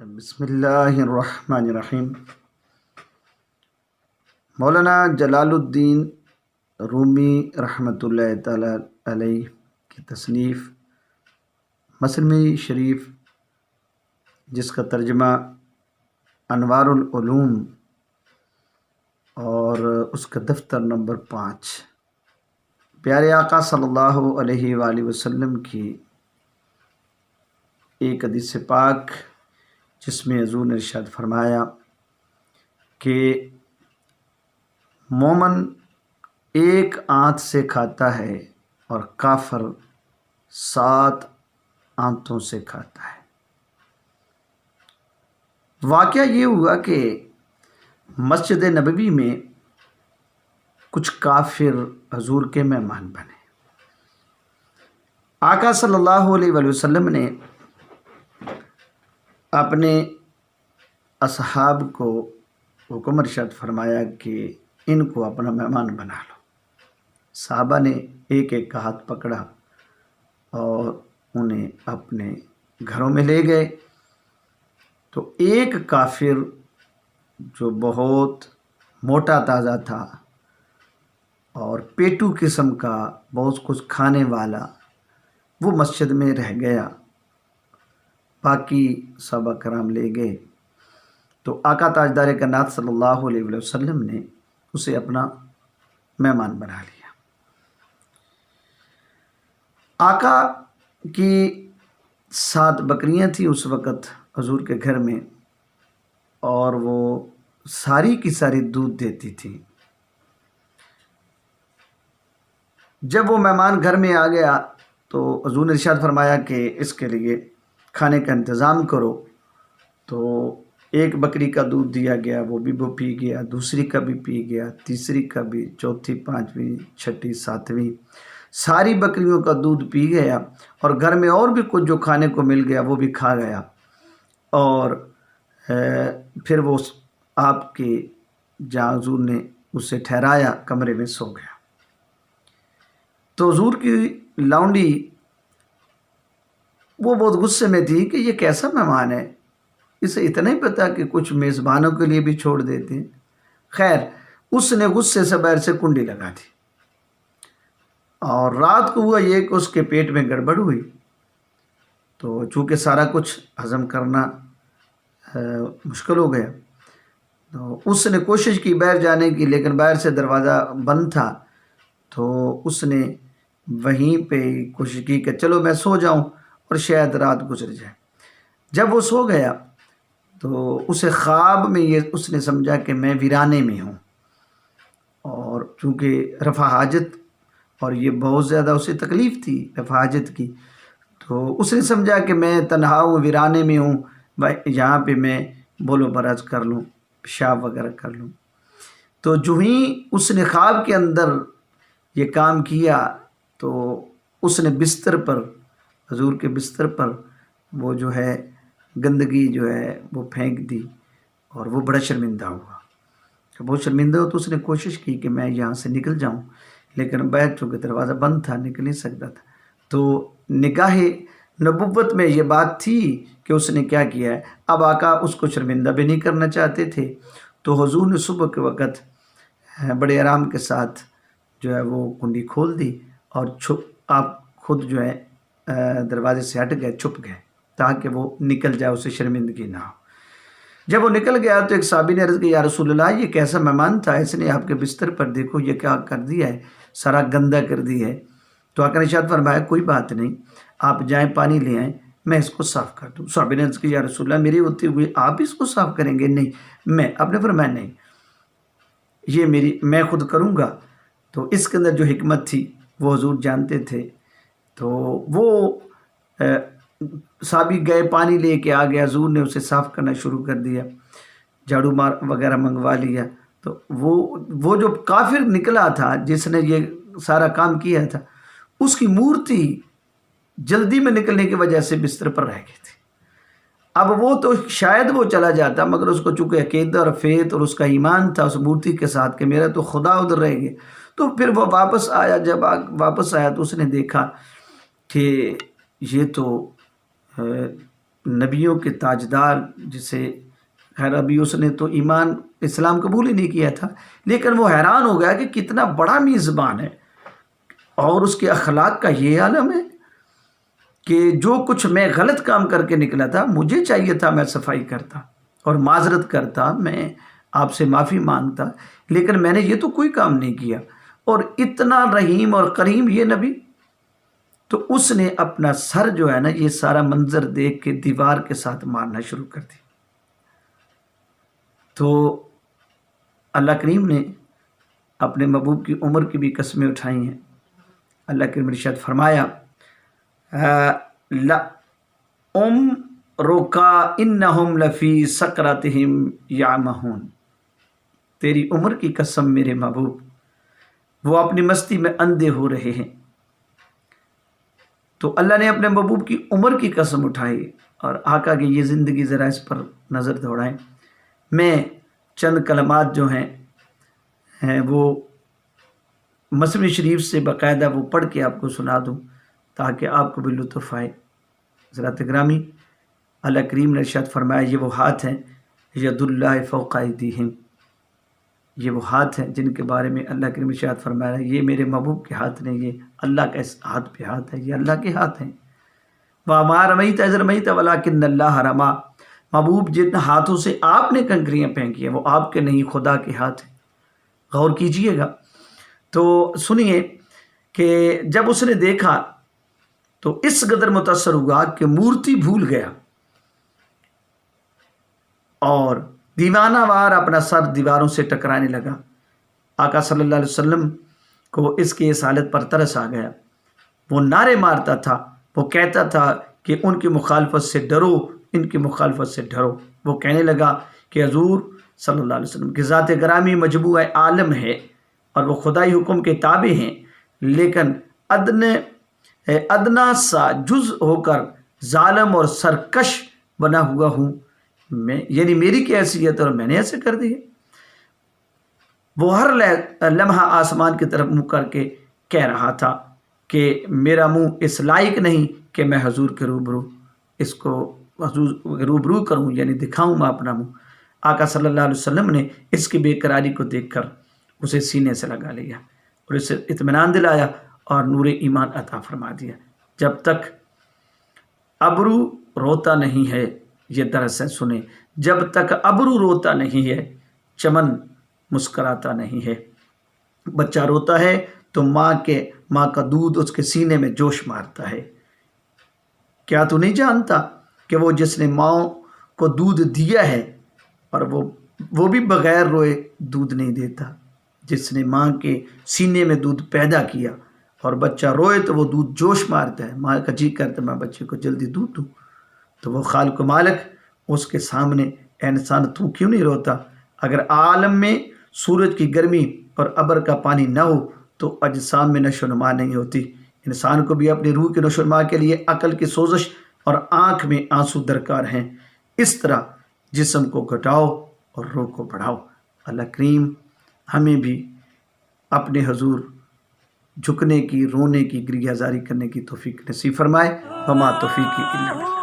بسم اللہ الرحمن الرحیم۔ مولانا جلال الدین رومی رحمۃ اللہ تعالی علیہ کی تصنیف مثنوی شریف، جس کا ترجمہ انوار العلوم اور اس کا دفتر نمبر 5، پیارے آقا صلی اللہ علیہ وآلہ وسلم کی ایک حدیث پاک، جس میں حضور نے ارشاد فرمایا کہ مومن ایک آنت سے کھاتا ہے اور کافر 7 آنتوں سے کھاتا ہے۔ واقعہ یہ ہوا کہ مسجد نبوی میں کچھ کافر حضور کے مہمان بنے۔ آقا صلی اللہ علیہ وآلہ وسلم نے اپنے اصحاب کو حکم ارشاد فرمایا کہ ان کو اپنا مہمان بنا لو۔ صحابہ نے ایک ایک کا ہاتھ پکڑا اور انہیں اپنے گھروں میں لے گئے۔ تو ایک کافر جو بہت موٹا تازہ تھا اور پیٹو قسم کا بہت کچھ کھانے والا، وہ مسجد میں رہ گیا۔ باقی صحابہ کرام لے گئے تو آقا تاجدار کائنات صلی اللہ علیہ وسلم نے اسے اپنا مہمان بنا لیا۔ آقا کی 7 بکریاں تھیں اس وقت حضور کے گھر میں، اور وہ ساری کی ساری دودھ دیتی تھی۔ جب وہ مہمان گھر میں آ گیا تو حضور نے ارشاد فرمایا کہ اس کے لیے کھانے کا انتظام کرو۔ تو ایک بکری کا دودھ دیا گیا، وہ پی گیا، دوسری کا بھی پی گیا، تیسری کا بھی، چوتھی، 5ویں، 6ٹھی، 7ویں، ساری بکریوں کا دودھ پی گیا، اور گھر میں اور بھی کچھ جو کھانے کو مل گیا وہ بھی کھا گیا۔ اور پھر وہ آپ کے جہاں حضور نے اسے ٹھہرایا کمرے میں سو گیا۔ تو حضور کی لونڈی وہ بہت غصے میں تھی کہ یہ کیسا مہمان ہے، اسے اتنا ہی پتا کہ کچھ میزبانوں کے لیے بھی چھوڑ دیتے ہیں۔ خیر، اس نے غصے سے باہر سے کنڈی لگا دی، اور رات کو ہوا یہ کہ اس کے پیٹ میں گڑبڑ ہوئی۔ تو چونکہ سارا کچھ ہضم کرنا مشکل ہو گیا، تو اس نے کوشش کی باہر جانے کی، لیکن باہر سے دروازہ بند تھا۔ تو اس نے وہیں پہ کوشش کی کہ چلو میں سو جاؤں اور شاید رات گزر جائے۔ جب وہ سو گیا تو اسے خواب میں اس نے سمجھا کہ میں ویرانے میں ہوں، اور چونکہ رفع حاجت، اور یہ بہت زیادہ اسے تکلیف تھی رفع حاجت کی، تو اس نے سمجھا کہ میں تنہا ہوں، ویرانے میں ہوں، یہاں پہ میں بول و برز کر لوں، پیشاب وغیرہ کر لوں۔ تو جو ہی اس نے خواب کے اندر یہ کام کیا تو اس نے بستر پر، حضور کے بستر پر وہ جو ہے گندگی جو ہے وہ پھینک دی، اور وہ بڑا شرمندہ ہوا۔ بہت شرمندہ ہو تو اس نے کوشش کی کہ میں یہاں سے نکل جاؤں، لیکن باہر چونکہ دروازہ بند تھا نکل نہیں سکتا تھا۔ تو نگاہ نبوت میں یہ بات تھی کہ اس نے کیا کیا ہے۔ اب آقا اس کو شرمندہ بھی نہیں کرنا چاہتے تھے، تو حضور نے صبح کے وقت بڑے آرام کے ساتھ جو ہے وہ کنڈی کھول دی، اور آپ خود جو ہے دروازے سے ہٹ گئے، چھپ گئے تاکہ وہ نکل جائے، اسے شرمندگی نہ ہو۔ جب وہ نکل گیا تو ایک صحابی نے عرض کی، یا رسول اللہ، یہ کیسا مہمان تھا، اس نے آپ کے بستر پر دیکھو یہ کیا کر دیا ہے، سارا گندہ کر دی ہے۔ تو آقا نے ارشاد فرمایا کوئی بات نہیں، آپ جائیں پانی لے آئیں، میں اس کو صاف کر دوں۔ صحابی نے عرض کی، یا رسول اللہ، میری ہوتی ہوئی آپ اس کو صاف کریں گے؟ نہیں، میں۔ آپ نے فرمایا نہیں، یہ میں خود کروں گا۔ تو اس کے اندر جو حکمت تھی وہ حضور جانتے تھے۔ تو وہ صحابی گئے، پانی لے کے آ گیا، حضور نے اسے صاف کرنا شروع کر دیا، جھاڑو مار وغیرہ منگوا لیا۔ تو وہ جو کافر نکلا تھا جس نے یہ سارا کام کیا تھا، اس کی مورتی جلدی میں نکلنے کی وجہ سے بستر پر رہ گئی تھی۔ اب وہ تو شاید وہ چلا جاتا، مگر اس کو چونکہ عقیدہ اور فیت اور اس کا ایمان تھا اس مورتی کے ساتھ کہ میرا تو خدا ادھر رہ گیا، تو پھر وہ واپس آیا۔ جب واپس آیا تو اس نے دیکھا کہ یہ تو نبیوں کے تاجدار جسے خیر ابھی اس نے تو ایمان اسلام قبول ہی نہیں کیا تھا، لیکن وہ حیران ہو گیا کہ کتنا بڑا میزبان ہے اور اس کے اخلاق کا یہ عالم ہے کہ جو کچھ میں غلط کام کر کے نکلا تھا، مجھے چاہیے تھا میں صفائی کرتا اور معذرت کرتا، میں آپ سے معافی مانگتا، لیکن میں نے یہ تو کوئی کام نہیں کیا، اور اتنا رحیم اور کریم یہ نبی۔ تو اس نے اپنا سر جو ہے نا، یہ سارا منظر دیکھ کے دیوار کے ساتھ مارنا شروع کر دی۔ تو اللہ کریم نے اپنے محبوب کی عمر کی بھی قسمیں اٹھائی ہیں۔ اللہ کریم نے ارشاد فرمایا لَعُمْرُكَ إِنَّهُمْ لَفِي سَكْرَتِهِمْ يَعْمَهُونَ، تیری عمر کی قسم میرے محبوب، وہ اپنی مستی میں اندھے ہو رہے ہیں۔ تو اللہ نے اپنے محبوب کی عمر کی قسم اٹھائی اور آقا کی یہ زندگی ذرا اس پر نظر دوڑائیں۔ میں چند کلمات جو ہیں وہ مسلم شریف سے باقاعدہ وہ پڑھ کے آپ کو سنا دوں تاکہ آپ کو بھی لطف آئے۔ حضرات گرامی، اللہ کریم نے ارشاد فرمایا یہ وہ ہاتھ ہیں ید اللہ فوق ایدیہم، یہ وہ ہاتھ ہیں جن کے بارے میں اللہ کریم ارشاد فرمایا یہ میرے محبوب کے ہاتھ نے، یہ اللہ کا اس ہاتھ پہ ہاتھ ہے، یہ اللہ کے ہاتھ ہیں۔ وَمَا رَمَيْتَ إِذْ رَمَيْتَ وَلَٰكِنَّ اللَّهَ رَمَىٰ، محبوب جن ہاتھوں سے آپ نے کنکریاں پھینکی ہیں وہ آپ کے نہیں، خدا کے ہاتھ ہیں۔ غور کیجئے گا تو سنیے کہ جب اس نے دیکھا تو اس قدر متاثر ہوا کہ مورتی بھول گیا اور دیوانہ وار اپنا سر دیواروں سے ٹکرانے لگا۔ آقا صلی اللہ علیہ وسلم کو اس کی اس حالت پر ترس آ گیا۔ وہ نعرے مارتا تھا، وہ کہتا تھا کہ ان کی مخالفت سے ڈرو، ان کی مخالفت سے ڈرو۔ وہ کہنے لگا کہ حضور صلی اللہ علیہ وسلم کی ذات گرامی مجموعہ عالم ہے اور وہ خدائی حکم کے تابع ہیں، لیکن ادنا سا جز ہو کر ظالم اور سرکش بنا ہوا ہوں میں، یعنی میری کی حیثیت اور میں نے ایسے کر دی۔ وہ ہر لمحہ آسمان کی طرف منہ کر کے کہہ رہا تھا کہ میرا منہ اس لائق نہیں کہ میں حضور کے روبرو اس کو روبرو کروں، یعنی دکھاؤں میں اپنا منہ۔ آقا صلی اللہ علیہ وسلم نے اس کی بے قراری کو دیکھ کر اسے سینے سے لگا لیا اور اسے اطمینان دلایا اور نور ایمان عطا فرما دیا۔ جب تک ابرو روتا نہیں ہے، یہ درس ہے سنیں، جب تک ابرو روتا نہیں ہے چمن مسکراتا نہیں ہے۔ بچہ روتا ہے تو ماں کا دودھ اس کے سینے میں جوش مارتا ہے۔ کیا تو نہیں جانتا کہ وہ جس نے ماں کو دودھ دیا ہے اور وہ بھی بغیر روئے دودھ نہیں دیتا، جس نے ماں کے سینے میں دودھ پیدا کیا اور بچہ روئے تو وہ دودھ جوش مارتا ہے، ماں کا جی کرتا ہے میں بچے کو جلدی دودھ دوں۔ تو وہ خالق و مالک اس کے سامنے اے انسان تو کیوں نہیں روتا؟ اگر عالم میں سورج کی گرمی اور ابر کا پانی نہ ہو تو اجسام میں نشو و نما نہیں ہوتی۔ انسان کو بھی اپنی روح کے نشو و نما کے لیے عقل کی سوزش اور آنکھ میں آنسو درکار ہیں۔ اس طرح جسم کو گھٹاؤ اور روح کو بڑھاؤ۔ اللہ کریم ہمیں بھی اپنے حضور جھکنے کی، رونے کی، گریہ زاری کرنے کی توفیق نصیب فرمائے۔ وما توفیقی الا باللہ۔